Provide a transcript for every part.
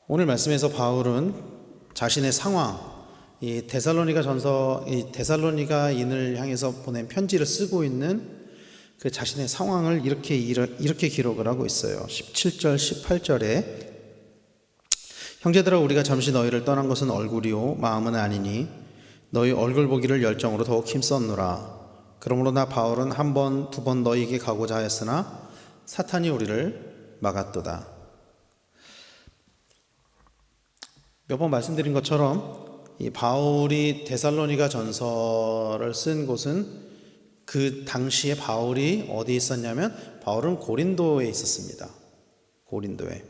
오늘 말씀에서 바울은 자신의 상황, 이 데살로니가인을 향해서 보낸 편지를 쓰고 있는 그 자신의 상황을 이렇게 기록을 하고 있어요. 17절, 18절에 형제들아, 우리가 잠시 너희를 떠난 것은 얼굴이요 마음은 아니니 너희 얼굴 보기를 열정으로 더욱 힘썼노라. 그러므로 나 바울은 한 번, 두 번 너희에게 가고자 하였으나 사탄이 우리를 막았도다. 몇 번 말씀드린 것처럼 이 바울이 데살로니가 전서를 쓴 곳은 그 당시에 바울이 어디에 있었냐면 바울은 고린도에 있었습니다. 고린도에.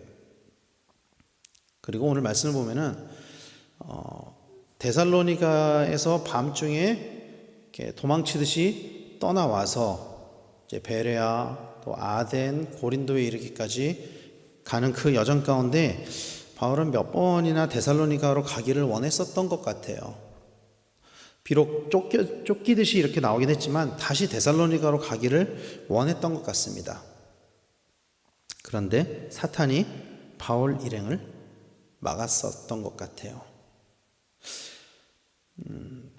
그리고 오늘 말씀을 보면은 데살로니가에서 밤중에 이렇게 도망치듯이 떠나와서 이제 베레아 또 아덴 고린도에 이르기까지 가는 그 여정 가운데 바울은 몇 번이나 데살로니가로 가기를 원했었던 것 같아요. 비록 쫓기듯이 이렇게 나오긴 했지만 다시 데살로니가로 가기를 원했던 것 같습니다. 그런데 사탄이 바울 일행을 막았었던 것 같아요.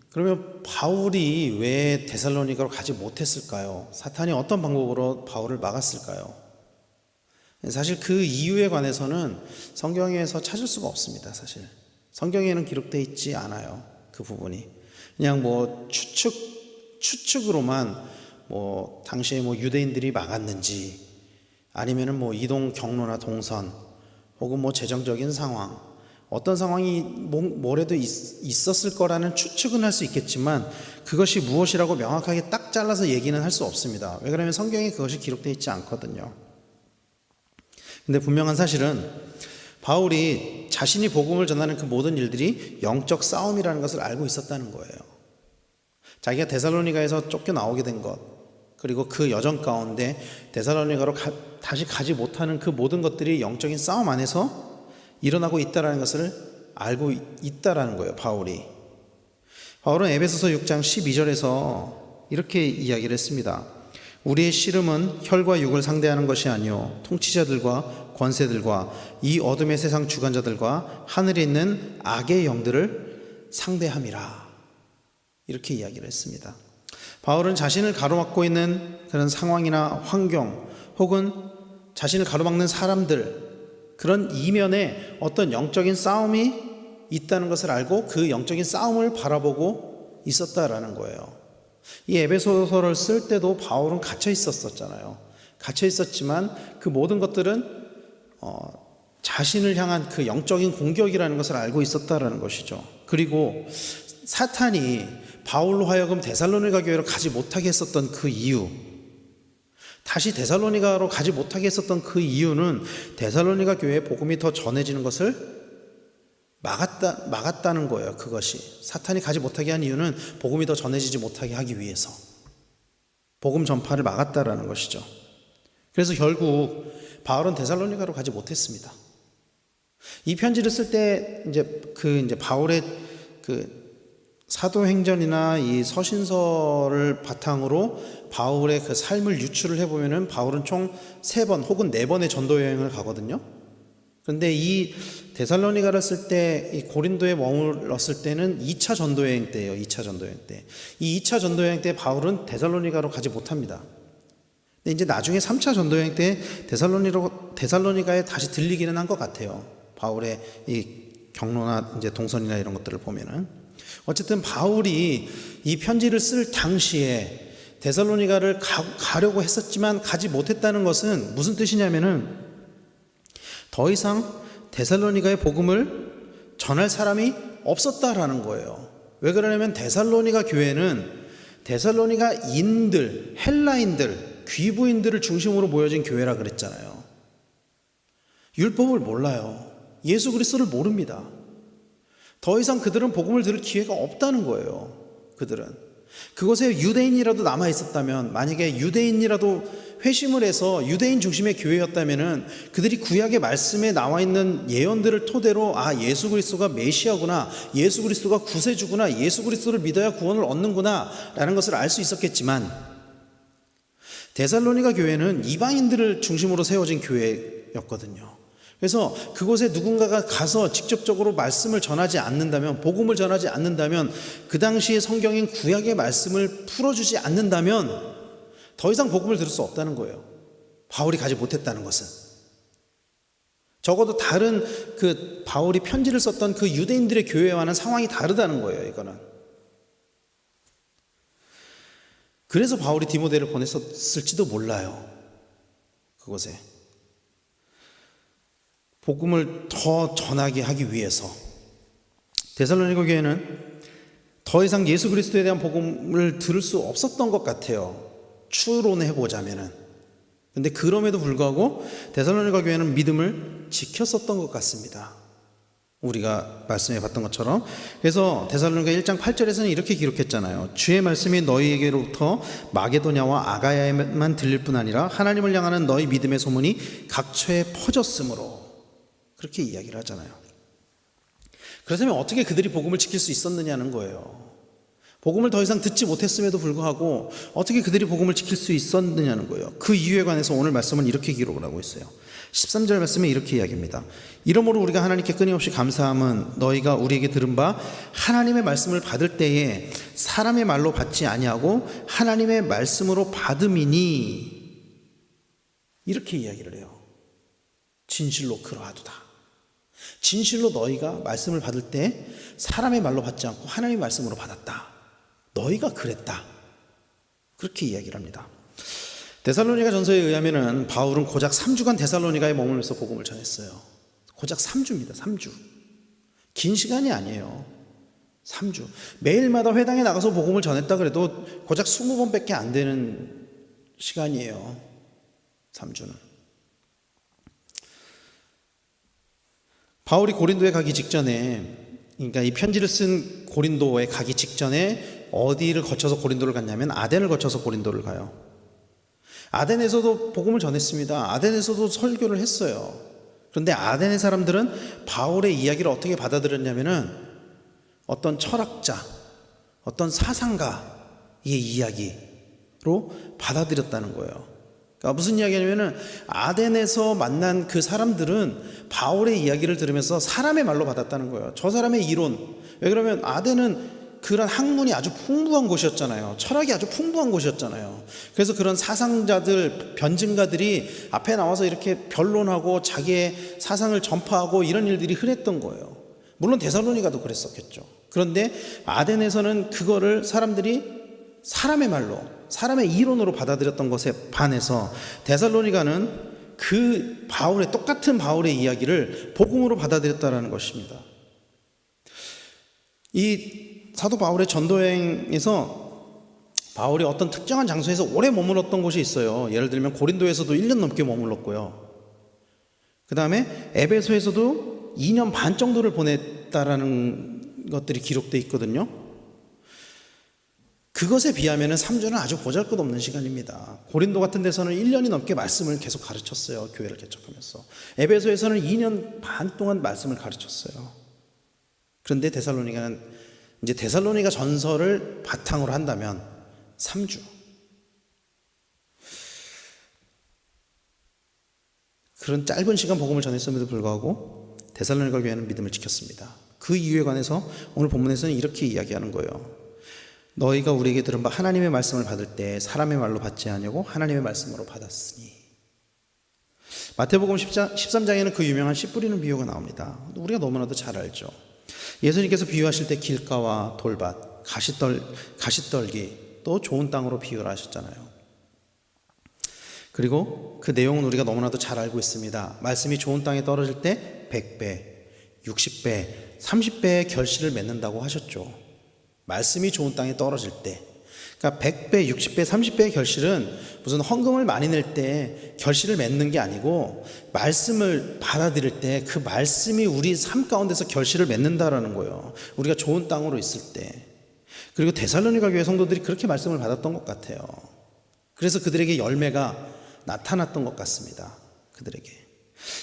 그러면 바울이 왜 데살로니가로 가지 못했을까요? 사탄이 어떤 방법으로 바울을 막았을까요? 사실 그 이유에 관해서는 성경에서 찾을 수가 없습니다. 사실 성경에는 기록되어 있지 않아요. 그 부분이 그냥 추측으로만 당시에 유대인들이 막았는지 아니면은 이동 경로나 동선 혹은 재정적인 상황 어떤 상황이 뭐래도 있었을 거라는 추측은 할 수 있겠지만 그것이 무엇이라고 명확하게 딱 잘라서 얘기는 할 수 없습니다. 왜 그러면 성경에 그것이 기록되어 있지 않거든요. 근데 분명한 사실은 바울이 자신이 복음을 전하는 그 모든 일들이 영적 싸움이라는 것을 알고 있었다는 거예요. 자기가 데살로니가에서 쫓겨나오게 된 것, 그리고 그 여정 가운데 데살로니가로 다시 가지 못하는 그 모든 것들이 영적인 싸움 안에서 일어나고 있다는 것을 알고 있다는 거예요. 바울은 에베소서 6장 12절에서 이렇게 이야기를 했습니다. 우리의 씨름은 혈과 육을 상대하는 것이 아니요 통치자들과 권세들과 이 어둠의 세상 주관자들과 하늘에 있는 악의 영들을 상대함이라. 이렇게 이야기를 했습니다. 바울은 자신을 가로막고 있는 그런 상황이나 환경 혹은 자신을 가로막는 사람들, 그런 이면에 어떤 영적인 싸움이 있다는 것을 알고 그 영적인 싸움을 바라보고 있었다라는 거예요. 이 에베소서를 쓸 때도 바울은 갇혀 있었잖아요. 갇혀 있었지만 그 모든 것들은 자신을 향한 그 영적인 공격이라는 것을 알고 있었다라는 것이죠. 그리고 사탄이 바울로 하여금 데살로니가 교회로 가지 못하게 했었던 그 이유, 다시 데살로니가로 가지 못하게 했었던 그 이유는 데살로니가 교회에 복음이 더 전해지는 것을 막았다는 거예요. 그것이 사탄이 가지 못하게 한 이유는 복음이 더 전해지지 못하게 하기 위해서 복음 전파를 막았다라는 것이죠. 그래서 결국 바울은 데살로니가로 가지 못했습니다. 이 편지를 쓸 때 이제 바울의 그 사도행전이나 이 서신서를 바탕으로 바울의 그 삶을 유추를 해보면은 바울은 총 3번 혹은 4번의 전도 여행을 가거든요. 그런데 이 데살로니가를 쓸 때 이 고린도에 머물렀을 때는 2차 전도여행 때예요. 2차 전도여행 때. 이 2차 전도여행 때 바울은 데살로니가로 가지 못합니다. 근데 이제 나중에 3차 전도여행 때 데살로니가에 다시 들리기는 한 것 같아요. 바울의 이 경로나 이제 동선이나 이런 것들을 보면은 어쨌든 바울이 이 편지를 쓸 당시에 데살로니가를 가려고 했었지만 가지 못했다는 것은 무슨 뜻이냐면은 더 이상 데살로니가의 복음을 전할 사람이 없었다라는 거예요. 왜 그러냐면 데살로니가 교회는 데살로니가인들, 헬라인들, 귀부인들을 중심으로 모여진 교회라 그랬잖아요. 율법을 몰라요. 예수 그리스도를 모릅니다. 더 이상 그들은 복음을 들을 기회가 없다는 거예요. 그곳에 유대인이라도 남아 있었다면, 만약에 유대인이라도 회심을 해서 유대인 중심의 교회였다면은 그들이 구약의 말씀에 나와 있는 예언들을 토대로 예수 그리스도가 메시아구나, 예수 그리스도가 구세주구나, 예수 그리스도를 믿어야 구원을 얻는구나 라는 것을 알 수 있었겠지만 데살로니가 교회는 이방인들을 중심으로 세워진 교회였거든요. 그래서 그곳에 누군가가 가서 직접적으로 말씀을 전하지 않는다면, 복음을 전하지 않는다면, 그 당시의 성경인 구약의 말씀을 풀어주지 않는다면 더 이상 복음을 들을 수 없다는 거예요. 바울이 가지 못했다는 것은. 적어도 다른 그 바울이 편지를 썼던 그 유대인들의 교회와는 상황이 다르다는 거예요, 이거는. 그래서 바울이 디모데를 보냈었을지도 몰라요, 그곳에. 복음을 더 전하게 하기 위해서. 데살로니가 교회는 더 이상 예수 그리스도에 대한 복음을 들을 수 없었던 것 같아요, 추론해 보자면은. 근데 그럼에도 불구하고 데살로니가 교회는 믿음을 지켰었던 것 같습니다, 우리가 말씀해 봤던 것처럼. 그래서 데살로니가 1장 8절에서는 이렇게 기록했잖아요. 주의 말씀이 너희에게로부터 마게도냐와 아가야에만 들릴 뿐 아니라 하나님을 향하는 너희 믿음의 소문이 각처에 퍼졌으므로, 그렇게 이야기를 하잖아요. 그렇다면 어떻게 그들이 복음을 지킬 수 있었느냐는 거예요. 복음을 더 이상 듣지 못했음에도 불구하고 어떻게 그들이 복음을 지킬 수 있었느냐는 거예요. 그 이유에 관해서 오늘 말씀은 이렇게 기록을 하고 있어요. 13절 말씀에 이렇게 이야기합니다. 이러므로 우리가 하나님께 끊임없이 감사함은 너희가 우리에게 들은 바 하나님의 말씀을 받을 때에 사람의 말로 받지 아니하고 하나님의 말씀으로 받음이니, 이렇게 이야기를 해요. 진실로 그러하도다. 진실로 너희가 말씀을 받을 때 사람의 말로 받지 않고 하나님의 말씀으로 받았다. 너희가 그랬다. 그렇게 이야기를 합니다. 데살로니가 전서에 의하면은 바울은 고작 3주간 데살로니가에 머물면서 복음을 전했어요. 고작 3주입니다. 3주. 긴 시간이 아니에요. 3주. 매일마다 회당에 나가서 복음을 전했다 그래도 고작 20번밖에 안 되는 시간이에요, 3주는. 바울이 고린도에 가기 직전에, 그러니까 이 편지를 쓴 고린도에 가기 직전에 어디를 거쳐서 고린도를 갔냐면 아덴을 거쳐서 고린도를 가요. 아덴에서도 복음을 전했습니다. 아덴에서도 설교를 했어요. 그런데 아덴의 사람들은 바울의 이야기를 어떻게 받아들였냐면은 어떤 철학자, 어떤 사상가의 이야기로 받아들였다는 거예요. 그러니까 무슨 이야기냐면은 아덴에서 만난 그 사람들은 바울의 이야기를 들으면서 사람의 말로 받았다는 거예요. 저 사람의 이론. 왜 그러면 아덴은 그런 학문이 아주 풍부한 곳이었잖아요. 철학이 아주 풍부한 곳이었잖아요. 그래서 그런 사상자들, 변증가들이 앞에 나와서 이렇게 변론하고 자기의 사상을 전파하고 이런 일들이 흔했던 거예요. 물론 데살로니가도 그랬었겠죠. 그런데 아덴에서는 그거를 사람들이 사람의 말로, 사람의 이론으로 받아들였던 것에 반해서 데살로니가는 그 바울의, 똑같은 바울의 이야기를 복음으로 받아들였다는 것입니다. 이 사도 바울의 전도여행에서 바울이 어떤 특정한 장소에서 오래 머물렀던 곳이 있어요. 예를 들면 고린도에서도 1년 넘게 머물렀고요. 그 다음에 에베소에서도 2년 반 정도를 보냈다라는 것들이 기록되어 있거든요. 그것에 비하면 3주는 아주 보잘것없는 시간입니다. 고린도 같은 데서는 1년이 넘게 말씀을 계속 가르쳤어요, 교회를 개척하면서. 에베소에서는 2년 반 동안 말씀을 가르쳤어요. 그런데 데살로니가는, 이제 데살로니가 전서를 바탕으로 한다면 3주. 그런 짧은 시간 복음을 전했음에도 불구하고 데살로니가 교회는 믿음을 지켰습니다. 그 이유에 관해서 오늘 본문에서는 이렇게 이야기하는 거예요. 너희가 우리에게 들은 바 하나님의 말씀을 받을 때 사람의 말로 받지 아니하고 하나님의 말씀으로 받았으니. 마태복음 13장에는 그 유명한 씨 뿌리는 비유가 나옵니다. 우리가 너무나도 잘 알죠. 예수님께서 비유하실 때 길가와 돌밭, 가시떨기, 또 좋은 땅으로 비유를 하셨잖아요. 그리고 그 내용은 우리가 너무나도 잘 알고 있습니다. 말씀이 좋은 땅에 떨어질 때 100배, 60배, 30배의 결실을 맺는다고 하셨죠. 말씀이 좋은 땅에 떨어질 때. 그러니까 100배, 60배, 30배의 결실은 무슨 헌금을 많이 낼 때 결실을 맺는 게 아니고 말씀을 받아들일 때 그 말씀이 우리 삶 가운데서 결실을 맺는다라는 거예요. 우리가 좋은 땅으로 있을 때. 그리고 데살로니가 교회 성도들이 그렇게 말씀을 받았던 것 같아요. 그래서 그들에게 열매가 나타났던 것 같습니다, 그들에게.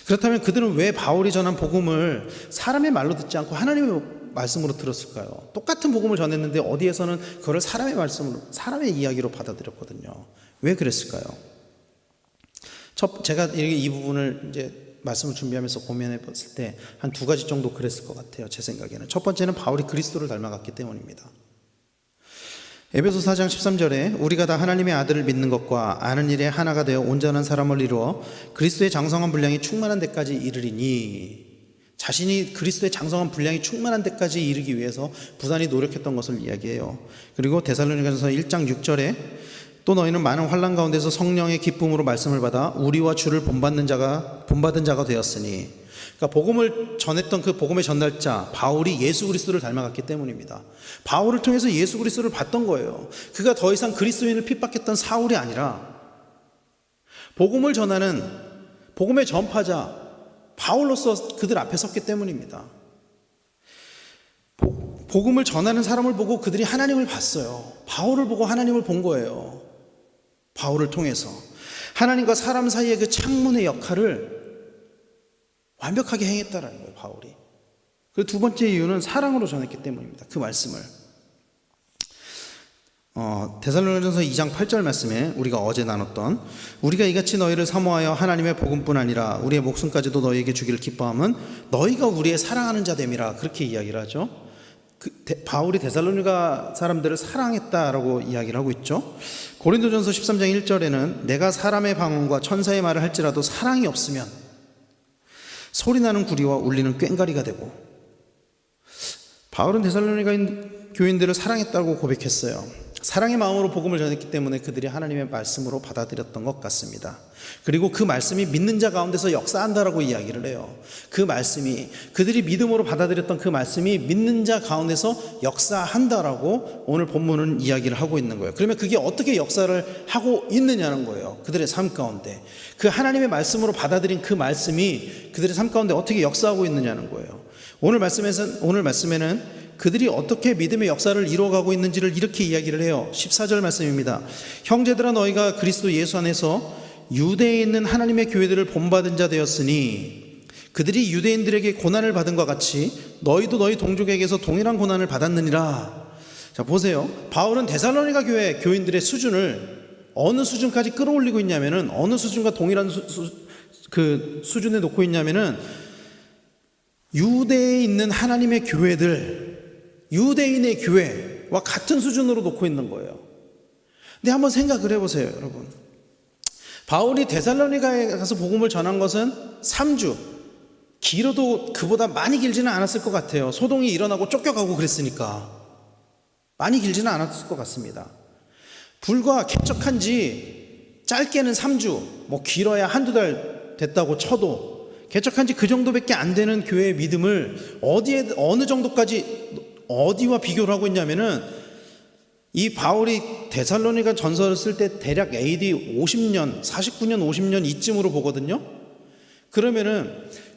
그렇다면 그들은 왜 바울이 전한 복음을 사람의 말로 듣지 않고 하나님의 말씀으로 들었을까요? 똑같은 복음을 전했는데 어디에서는 그걸 사람의 말씀으로, 사람의 이야기로 받아들였거든요. 왜 그랬을까요? 제가 이 부분을 이제 말씀을 준비하면서 고민해 봤을 때 한 두 가지 정도 그랬을 것 같아요. 제 생각에는. 첫 번째는 바울이 그리스도를 닮아갔기 때문입니다. 에베소 4장 13절에 우리가 다 하나님의 아들을 믿는 것과 아는 일에 하나가 되어 온전한 사람을 이루어 그리스도의 장성한 분량이 충만한 데까지 이르리니, 자신이 그리스도의 장성한 분량이 충만한 데까지 이르기 위해서 부단히 노력했던 것을 이야기해요. 그리고 데살로니가전서 1장 6절에 또 너희는 많은 환난 가운데서 성령의 기쁨으로 말씀을 받아 우리와 주를 본받은 자가 되었으니, 그러니까 복음을 전했던 그 복음의 전달자 바울이 예수 그리스도를 닮아갔기 때문입니다. 바울을 통해서 예수 그리스도를 봤던 거예요. 그가 더 이상 그리스도인을 핍박했던 사울이 아니라 복음을 전하는 복음의 전파자 바울로서 그들 앞에 섰기 때문입니다. 복음을 전하는 사람을 보고 그들이 하나님을 봤어요. 바울을 보고 하나님을 본 거예요. 바울을 통해서 하나님과 사람 사이의 그 창문의 역할을 완벽하게 행했다라는 거예요, 바울이. 그리고 두 번째 이유는 사랑으로 전했기 때문입니다. 그 말씀을. 데살로니가전서 2장 8절 말씀에 우리가 어제 나눴던 우리가 이같이 너희를 사모하여 하나님의 복음뿐 아니라 우리의 목숨까지도 너희에게 주기를 기뻐함은 너희가 우리의 사랑하는 자 됨이라, 그렇게 이야기를 하죠. 바울이 데살로니가 사람들을 사랑했다라고 이야기를 하고 있죠. 고린도전서 13장 1절에는 내가 사람의 방언과 천사의 말을 할지라도 사랑이 없으면 소리나는 구리와 울리는 꽹과리가 되고, 바울은 데살로니가 교인들을 사랑했다고 고백했어요. 사랑의 마음으로 복음을 전했기 때문에 그들이 하나님의 말씀으로 받아들였던 것 같습니다. 그리고 그 말씀이 믿는 자 가운데서 역사한다라고 이야기를 해요. 그 말씀이, 그들이 믿음으로 받아들였던 그 말씀이 믿는 자 가운데서 역사한다라고 오늘 본문은 이야기를 하고 있는 거예요. 그러면 그게 어떻게 역사를 하고 있느냐는 거예요. 그들의 삶 가운데 그 하나님의 말씀으로 받아들인 그 말씀이 그들의 삶 가운데 어떻게 역사하고 있느냐는 거예요. 오늘 말씀에는 그들이 어떻게 믿음의 역사를 이루어가고 있는지를 이렇게 이야기를 해요. 14절 말씀입니다. 형제들아, 너희가 그리스도 예수 안에서 유대에 있는 하나님의 교회들을 본받은 자 되었으니 그들이 유대인들에게 고난을 받은 것 같이 너희도 너희 동족에게서 동일한 고난을 받았느니라. 자, 보세요. 바울은 데살로니가 교회 교인들의 수준을 어느 수준까지 끌어올리고 있냐면은, 어느 수준과 동일한 그 수준에 놓고 있냐면은, 유대에 있는 하나님의 교회들, 유대인의 교회와 같은 수준으로 놓고 있는 거예요. 근데 한번 생각을 해보세요, 여러분. 바울이 데살로니가에 가서 복음을 전한 것은 3주, 길어도 그보다 많이 길지는 않았을 것 같아요. 소동이 일어나고 쫓겨가고 그랬으니까 많이 길지는 않았을 것 같습니다. 불과 개척한 지 짧게는 3주, 뭐 길어야 한두 달 됐다고 쳐도 개척한 지 그 정도밖에 안 되는 교회의 믿음을 어느 정도까지, 어디와 비교를 하고 있냐면은, 이 바울이 데살로니가 전서를 쓸 때 대략 AD 50년, 49년, 50년 이쯤으로 보거든요. 그러면은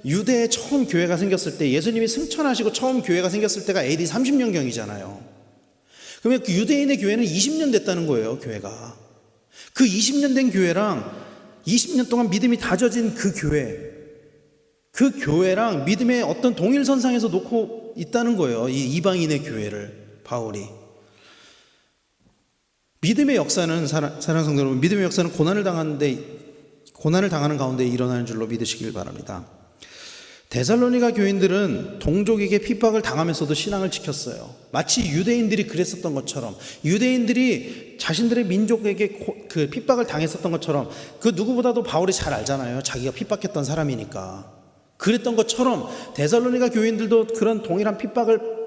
유대에 처음 교회가 생겼을 때, 예수님이 승천하시고 처음 교회가 생겼을 때가 AD 30년경이잖아요. 그러면 그 유대인의 교회는 20년 됐다는 거예요, 교회가. 그 20년 된 교회랑 20년 동안 믿음이 다져진 그 교회랑 믿음의 어떤 동일선상에서 놓고 있다는 거예요, 이 이방인의 교회를. 바울이 믿음의 역사는, 사랑하는 성도 여러분, 믿음의 역사는 고난을 당하는 가운데 일어나는 줄로 믿으시길 바랍니다. 데살로니가 교인들은 동족에게 핍박을 당하면서도 신앙을 지켰어요. 마치 유대인들이 그랬었던 것처럼, 유대인들이 자신들의 민족에게 그 핍박을 당했었던 것처럼, 그 누구보다도 바울이 잘 알잖아요. 자기가 핍박했던 사람이니까. 그랬던 것처럼 데살로니가 교인들도 그런 동일한 핍박을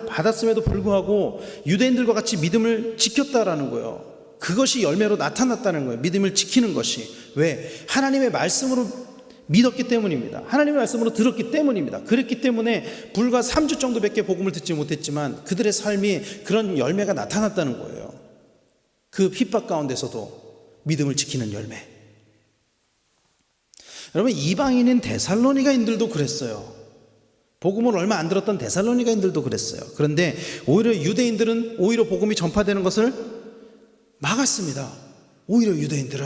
받았음에도 불구하고 유대인들과 같이 믿음을 지켰다라는 거예요. 그것이 열매로 나타났다는 거예요. 믿음을 지키는 것이. 왜? 하나님의 말씀으로 믿었기 때문입니다. 하나님의 말씀으로 들었기 때문입니다. 그랬기 때문에 불과 3주 정도밖에 복음을 듣지 못했지만 그들의 삶이 그런 열매가 나타났다는 거예요. 그 핍박 가운데서도 믿음을 지키는 열매. 여러분, 이방인인 데살로니가인들도 그랬어요. 복음을 얼마 안 들었던 데살로니가인들도 그랬어요. 그런데 오히려 유대인들은 오히려 복음이 전파되는 것을 막았습니다. 오히려 유대인들은.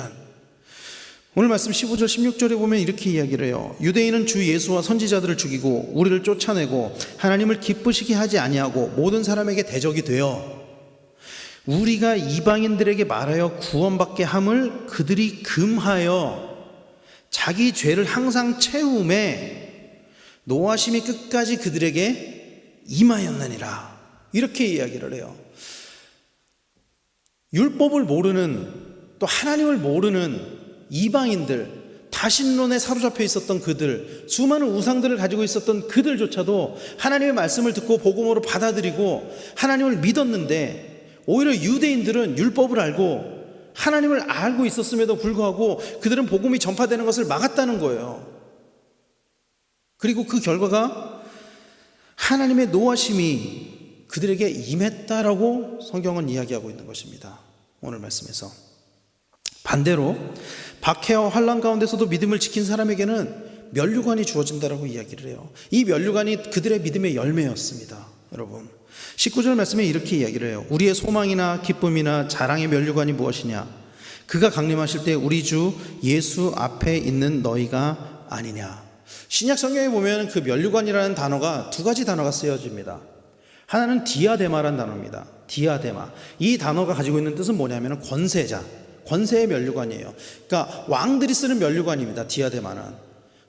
오늘 말씀 15절 16절에 보면 이렇게 이야기를 해요. 유대인은 주 예수와 선지자들을 죽이고 우리를 쫓아내고 하나님을 기쁘시게 하지 아니하고 모든 사람에게 대적이 되어 우리가 이방인들에게 말하여 구원받게 함을 그들이 금하여 자기 죄를 항상 채움에 노하심이 끝까지 그들에게 임하였느니라. 이렇게 이야기를 해요. 율법을 모르는, 또 하나님을 모르는 이방인들, 다신론에 사로잡혀 있었던 그들, 수많은 우상들을 가지고 있었던 그들조차도 하나님의 말씀을 듣고 복음으로 받아들이고 하나님을 믿었는데, 오히려 유대인들은 율법을 알고 하나님을 알고 있었음에도 불구하고 그들은 복음이 전파되는 것을 막았다는 거예요. 그리고 그 결과가 하나님의 노하심이 그들에게 임했다라고 성경은 이야기하고 있는 것입니다. 오늘 말씀에서. 반대로 박해와 환난 가운데서도 믿음을 지킨 사람에게는 면류관이 주어진다라고 이야기를 해요. 이 면류관이 그들의 믿음의 열매였습니다. 여러분, 19절 말씀에 이렇게 이야기를 해요. 우리의 소망이나 기쁨이나 자랑의 면류관이 무엇이냐? 그가 강림하실 때 우리 주 예수 앞에 있는 너희가 아니냐? 신약 성경에 보면 그 면류관이라는 단어가 두 가지 단어가 쓰여집니다. 하나는 디아데마라는 단어입니다. 디아데마. 이 단어가 가지고 있는 뜻은 뭐냐면 권세자, 권세의 면류관이에요. 그러니까 왕들이 쓰는 면류관입니다. 디아데마는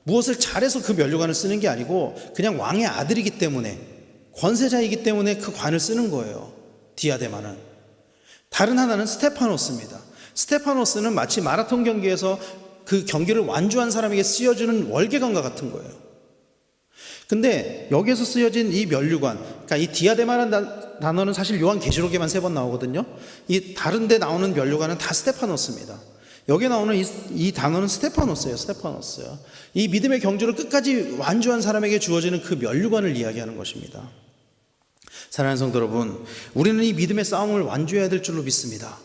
무엇을 잘해서 그 면류관을 쓰는 게 아니고 그냥 왕의 아들이기 때문에, 권세자이기 때문에 그 관을 쓰는 거예요. 디아데마는. 다른 하나는 스테파노스입니다. 스테파노스는 마치 마라톤 경기에서 그 경기를 완주한 사람에게 쓰여주는 월계관과 같은 거예요. 근데 여기에서 쓰여진 이 면류관, 그러니까 이 디아데마라는 단어는 사실 요한계시록에만 3번 나오거든요. 이 다른 데 나오는 면류관은 다 스테파노스입니다. 여기에 나오는 이 단어는 스테파노스예요. 스테파노스요. 이 믿음의 경주를 끝까지 완주한 사람에게 주어지는 그 면류관을 이야기하는 것입니다. 사랑하는 성도 여러분, 우리는 이 믿음의 싸움을 완주해야 될 줄로 믿습니다.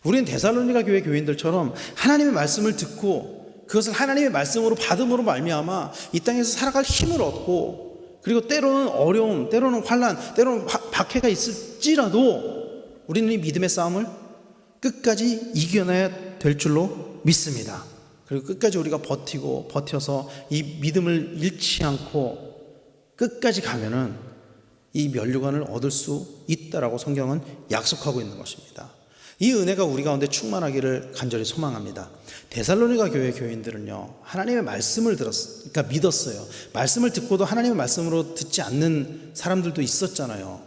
우리는 데살로니가 교회 교인들처럼 하나님의 말씀을 듣고 그것을 하나님의 말씀으로 받음으로 말미암아 이 땅에서 살아갈 힘을 얻고, 그리고 때로는 어려움, 때로는 환난, 때로는 박해가 있을지라도 우리는 이 믿음의 싸움을 끝까지 이겨내야 될 줄로 믿습니다. 그리고 끝까지 우리가 버텨서 이 믿음을 잃지 않고 끝까지 가면은 이 면류관을 얻을 수 있다라고 성경은 약속하고 있는 것입니다. 이 은혜가 우리 가운데 충만하기를 간절히 소망합니다. 데살로니가 교회 교인들은요, 하나님의 말씀을 그러니까 믿었어요. 말씀을 듣고도 하나님의 말씀으로 듣지 않는 사람들도 있었잖아요.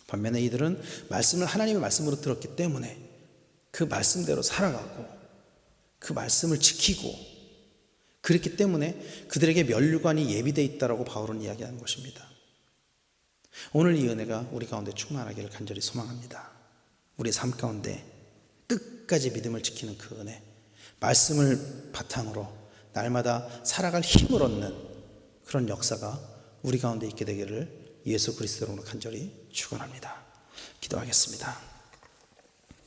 반면에 이들은 말씀을 하나님의 말씀으로 들었기 때문에 그 말씀대로 살아가고 그 말씀을 지키고 그랬기 때문에 그들에게 면류관이 예비되어 있다라고 바울은 이야기하는 것입니다. 오늘 이 은혜가 우리 가운데 충만하기를 간절히 소망합니다. 우리 삶 가운데 끝까지 믿음을 지키는 그 은혜, 말씀을 바탕으로 날마다 살아갈 힘을 얻는 그런 역사가 우리 가운데 있게 되기를 예수 그리스도로 간절히 축원합니다. 기도하겠습니다.